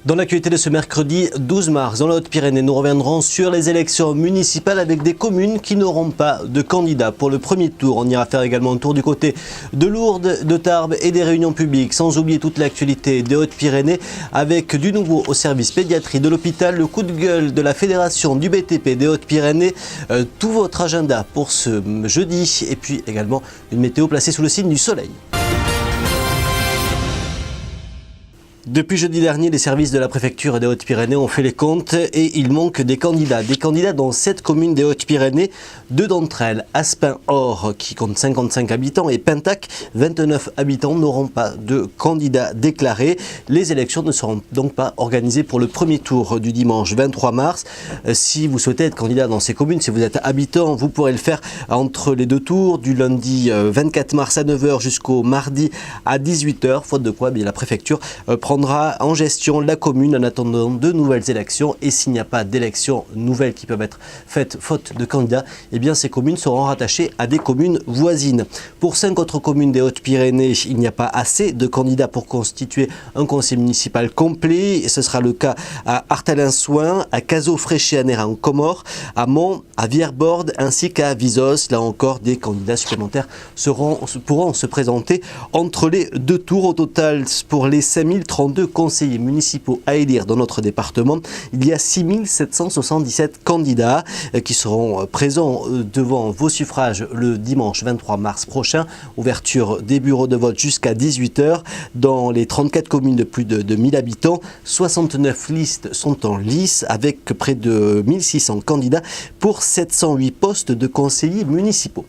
Dans l'actualité de ce mercredi 12 mars, dans la Haute-Pyrénées, nous reviendrons sur les élections municipales avec des communes qui n'auront pas de candidats pour le premier tour. On ira faire également un tour du côté de Lourdes, de Tarbes et des réunions publiques, sans oublier toute l'actualité des Hautes-Pyrénées avec du nouveau au service pédiatrie de l'hôpital, le coup de gueule de la fédération du BTP des Hautes-Pyrénées, tout votre agenda pour ce jeudi et puis également une météo placée sous le signe du soleil. Depuis jeudi dernier, les services de la préfecture des Hautes-Pyrénées ont fait les comptes et il manque des candidats. Des candidats dans 7 communes des Hautes-Pyrénées, 2 d'entre elles, Aspin-Or qui compte 55 habitants et Pintac, 29 habitants, n'auront pas de candidats déclarés. Les élections ne seront donc pas organisées pour le premier tour du dimanche 23 mars. Si vous souhaitez être candidat dans ces communes, si vous êtes habitant, vous pourrez le faire entre les 2 tours, du lundi 24 mars à 9h jusqu'au mardi à 18h, faute de quoi la préfecture prendra en gestion la commune en attendant de nouvelles élections, et s'il n'y a pas d'élections nouvelles qui peuvent être faites faute de candidats, eh bien ces communes seront rattachées à des communes voisines. Pour 5 autres communes des Hautes-Pyrénées, il n'y a pas assez de candidats pour constituer un conseil municipal complet. Ce sera le cas à Arthalin-Soin, à Cazaux-Fréchet en Comores, à Mont, à Vierborde ainsi qu'à Visos. Là encore, des candidats supplémentaires pourront se présenter entre les 2 tours. Au total, pour les 5032 conseillers municipaux à élire dans notre département, il y a 6777 candidats qui seront présents devant vos suffrages le dimanche 23 mars prochain. Ouverture des bureaux de vote jusqu'à 18h dans les 34 communes de plus de 1000 habitants. 69 listes sont en lice avec près de 1600 candidats pour 708 postes de conseillers municipaux.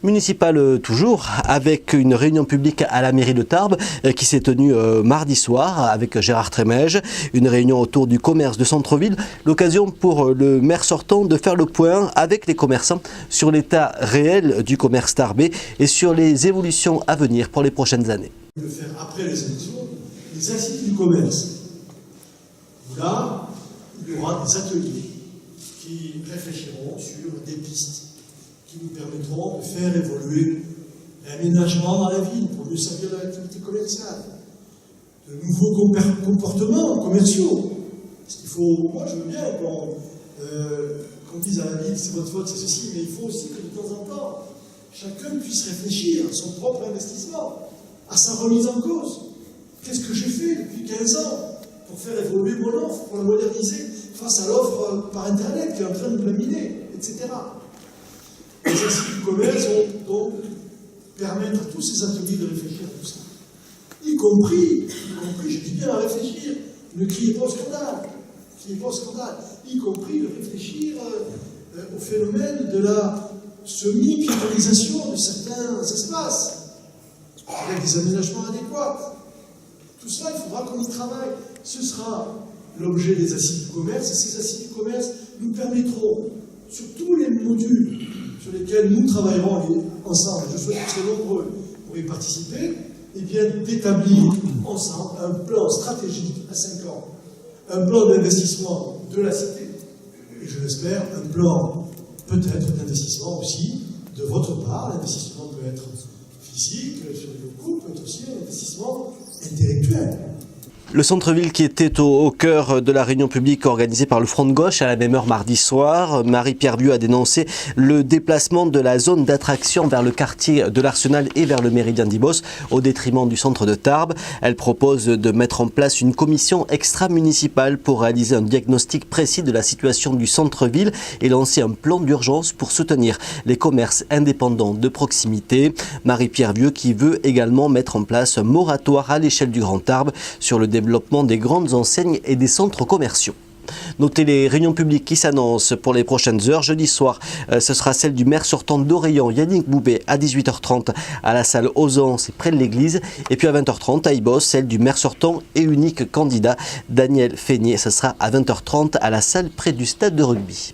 Municipal toujours, avec une réunion publique à la mairie de Tarbes qui s'est tenue mardi soir avec Gérard Trémège, une réunion autour du commerce de centre-ville, l'occasion pour le maire sortant de faire le point avec les commerçants sur l'état réel du commerce tarbais et sur les évolutions à venir pour les prochaines années. De faire après les élections les assises du commerce. Là, il y aura des ateliers qui réfléchiront sur des pistes qui nous permettront de faire évoluer l'aménagement dans la ville pour mieux servir l'activité commerciale, de nouveaux comportements commerciaux. Parce qu'il faut, moi je veux bien qu'on dise à la ville c'est votre faute, c'est ceci, mais il faut aussi que de temps en temps, chacun puisse réfléchir à son propre investissement, à sa remise en cause. Qu'est-ce que j'ai fait depuis 15 ans pour faire évoluer mon offre, pour la moderniser face à l'offre par Internet qui est en train de me laminer, etc. Les assises du commerce vont donc permettre à tous ces ateliers de réfléchir à tout ça. Y compris, je dis bien à réfléchir, ne criez pas au scandale, y compris de réfléchir au phénomène de la semi-piétonisation de certains espaces, avec des aménagements adéquats. Tout cela, il faudra qu'on y travaille. Ce sera l'objet des assises du commerce, et ces assises du commerce nous permettront, sur tous les modules sur lesquels nous travaillerons ensemble, je souhaite que vous soyez nombreux pour y participer, et bien d'établir ensemble un plan stratégique à 5 ans, un plan d'investissement de la cité, et je l'espère, un plan peut-être d'investissement aussi de votre part. L'investissement peut être physique, sur les locaux, peut être aussi un investissement intellectuel. Le centre-ville qui était au cœur de la réunion publique organisée par le Front de Gauche à la même heure mardi soir, Marie-Pierre Vieux a dénoncé le déplacement de la zone d'attraction vers le quartier de l'Arsenal et vers le méridien d'Ibos au détriment du centre de Tarbes. Elle propose de mettre en place une commission extra-municipale pour réaliser un diagnostic précis de la situation du centre-ville et lancer un plan d'urgence pour soutenir les commerces indépendants de proximité. Marie-Pierre Vieux qui veut également mettre en place un moratoire à l'échelle du Grand Tarbes sur le développement des grandes enseignes et des centres commerciaux. Notez les réunions publiques qui s'annoncent pour les prochaines heures. Jeudi soir, ce sera celle du maire sortant d'Oreillon, Yannick Boubet, à 18h30 à la salle Ozan, c'est près de l'église. Et puis à 20h30 à Ibos, celle du maire sortant et unique candidat, Daniel Feignet. Ce sera à 20h30 à la salle près du stade de rugby.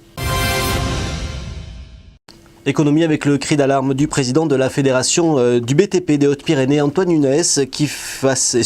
Économie avec le cri d'alarme du président de la fédération du BTP des Hautes-Pyrénées, Antoine Nunes, qui face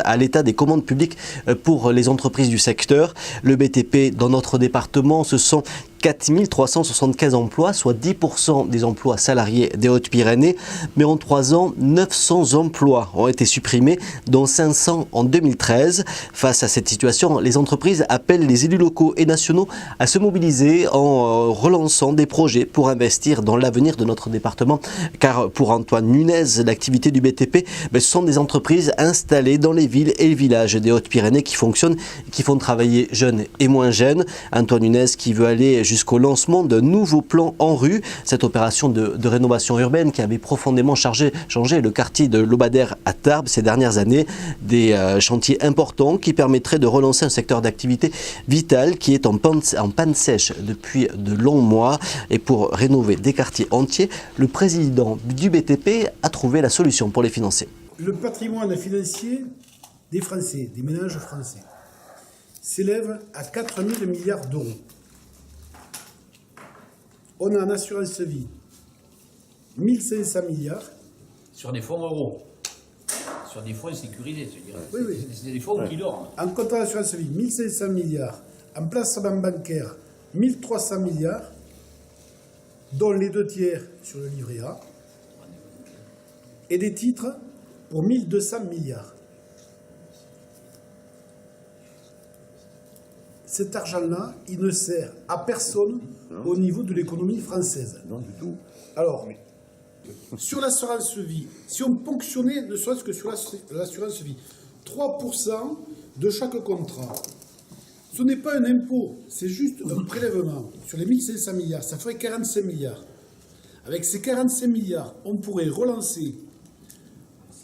à l'état des commandes publiques pour les entreprises du secteur. Le BTP dans notre département, ce sont 4375 emplois, soit 10% des emplois salariés des Hautes-Pyrénées. Mais en 3 ans, 900 emplois ont été supprimés, dont 500 en 2013. Face à cette situation, les entreprises appellent les élus locaux et nationaux à se mobiliser en relançant des projets pour investir dans l'avenir de notre département. Car pour Antoine Nunez, l'activité du BTP, ce sont des entreprises installées dans les villes et les villages des Hautes-Pyrénées qui fonctionnent, qui font travailler jeunes et moins jeunes. Antoine Nunez qui veut aller jusqu'au lancement d'un nouveau plan en rue. Cette opération de rénovation urbaine qui avait profondément changé le quartier de Lobadère à Tarbes ces dernières années. Des chantiers importants qui permettraient de relancer un secteur d'activité vital qui est en panne sèche depuis de longs mois. Et pour rénover des quartiers entiers, le président du BTP a trouvé la solution pour les financer. Le patrimoine financier des Français, des ménages français, s'élève à 4 000 milliards d'euros. On a en assurance vie 1 500 milliards. Sur des fonds euros, sur des fonds sécurisés, je dirais. Oui, oui. C'est des fonds qui dorment. En comptant l'assurance vie, 1 500 milliards. En placement bancaire, 1 300 milliards, dont les 2 tiers sur le livret A, et des titres pour 1 200 milliards. Cet argent-là, il ne sert à personne au niveau de l'économie française. Non, du tout. Alors, sur l'assurance vie, si on ponctionnait, ne serait-ce que sur l'assurance vie, 3% de chaque contrat, ce n'est pas un impôt, c'est juste un prélèvement sur les 1 500 milliards, ça ferait 45 milliards. Avec ces 45 milliards, on pourrait relancer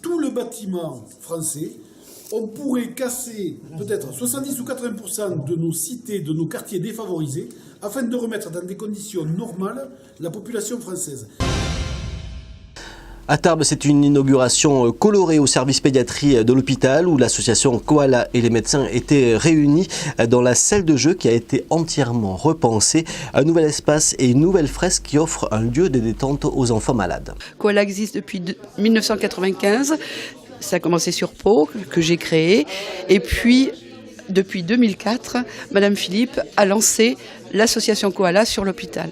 tout le bâtiment français. On pourrait casser peut-être 70 ou 80% de nos cités, de nos quartiers défavorisés, afin de remettre dans des conditions normales la population française. À Tarbes, c'est une inauguration colorée au service pédiatrie de l'hôpital où l'association Koala et les médecins étaient réunis dans la salle de jeu qui a été entièrement repensée. Un nouvel espace et une nouvelle fresque qui offre un lieu de détente aux enfants malades. Koala existe depuis 1995. Ça a commencé sur Pau, que j'ai créé. Et puis, depuis 2004, Madame Philippe a lancé l'association Koala sur l'hôpital.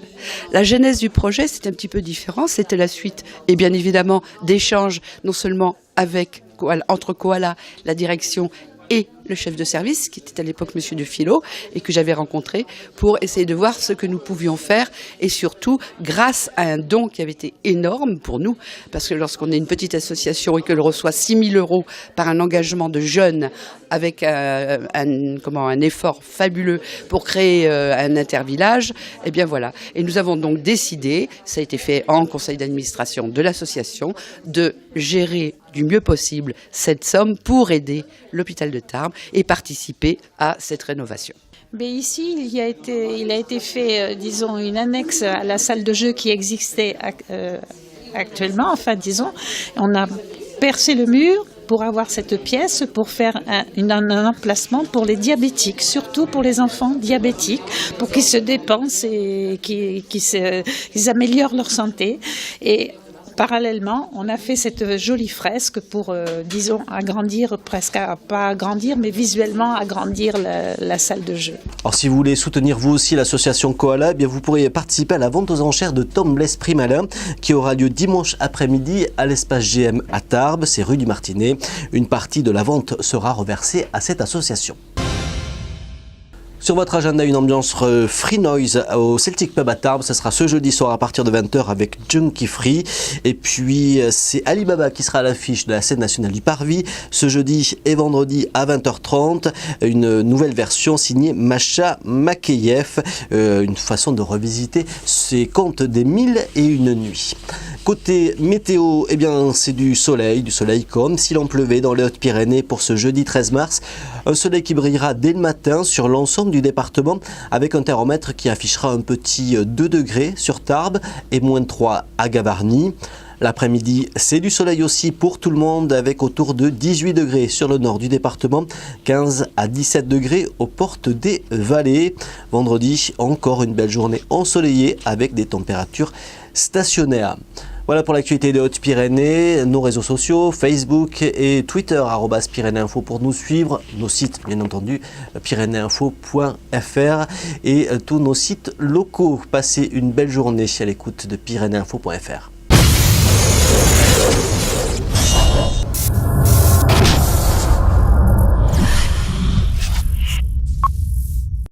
La genèse du projet, c'est un petit peu différent. C'était la suite, et bien évidemment, d'échanges, non seulement entre Koala, la direction et le chef de service, qui était à l'époque Monsieur de Philo, et que j'avais rencontré pour essayer de voir ce que nous pouvions faire, et surtout grâce à un don qui avait été énorme pour nous, parce que lorsqu'on est une petite association et que l'on reçoit 6 000 € par un engagement de jeunes, avec un effort fabuleux pour créer un intervillage, et bien voilà. Et nous avons donc décidé, ça a été fait en conseil d'administration de l'association, de gérer du mieux possible cette somme pour aider l'hôpital de Tarbes et participer à cette rénovation. Mais ici, il a été fait, disons, une annexe à la salle de jeu qui existait actuellement. Enfin, disons, on a percé le mur pour avoir cette pièce, pour faire un emplacement pour les diabétiques, surtout pour les enfants diabétiques, pour qu'ils se dépensent et qu'ils améliorent leur santé. Et parallèlement, on a fait cette jolie fresque pour, disons, agrandir, pas agrandir, mais visuellement agrandir la salle de jeu. Alors si vous voulez soutenir vous aussi l'association Koala, eh bien vous pourrez participer à la vente aux enchères de Tom l'Esprit Malin qui aura lieu dimanche après-midi à l'espace GM à Tarbes, c'est rue du Martinet. Une partie de la vente sera reversée à cette association. Sur votre agenda, une ambiance Free Noise au Celtic Pub à Tarbes. Ce sera ce jeudi soir à partir de 20h avec Junkie Free. Et puis, c'est Alibaba qui sera à l'affiche de la scène nationale du Parvis ce jeudi et vendredi à 20h30. Une nouvelle version signée Macha Makeyev. Une façon de revisiter ces contes des 1001 nuits. Côté météo, eh bien, c'est du soleil comme s'il en pleuvait dans les Hautes-Pyrénées pour ce jeudi 13 mars. Un soleil qui brillera dès le matin sur l'ensemble du département avec un thermomètre qui affichera un petit 2 degrés sur Tarbes et moins 3 à Gavarnie. L'après-midi, c'est du soleil aussi pour tout le monde avec autour de 18 degrés sur le nord du département, 15 à 17 degrés aux portes des vallées. Vendredi, encore une belle journée ensoleillée avec des températures stationnaires. Voilà pour l'actualité des Hautes-Pyrénées, nos réseaux sociaux, Facebook et Twitter, @PyrénéeInfo pour nous suivre, nos sites bien entendu, pyrénéeinfo.fr et tous nos sites locaux. Passez une belle journée à l'écoute de pyrénéeinfo.fr.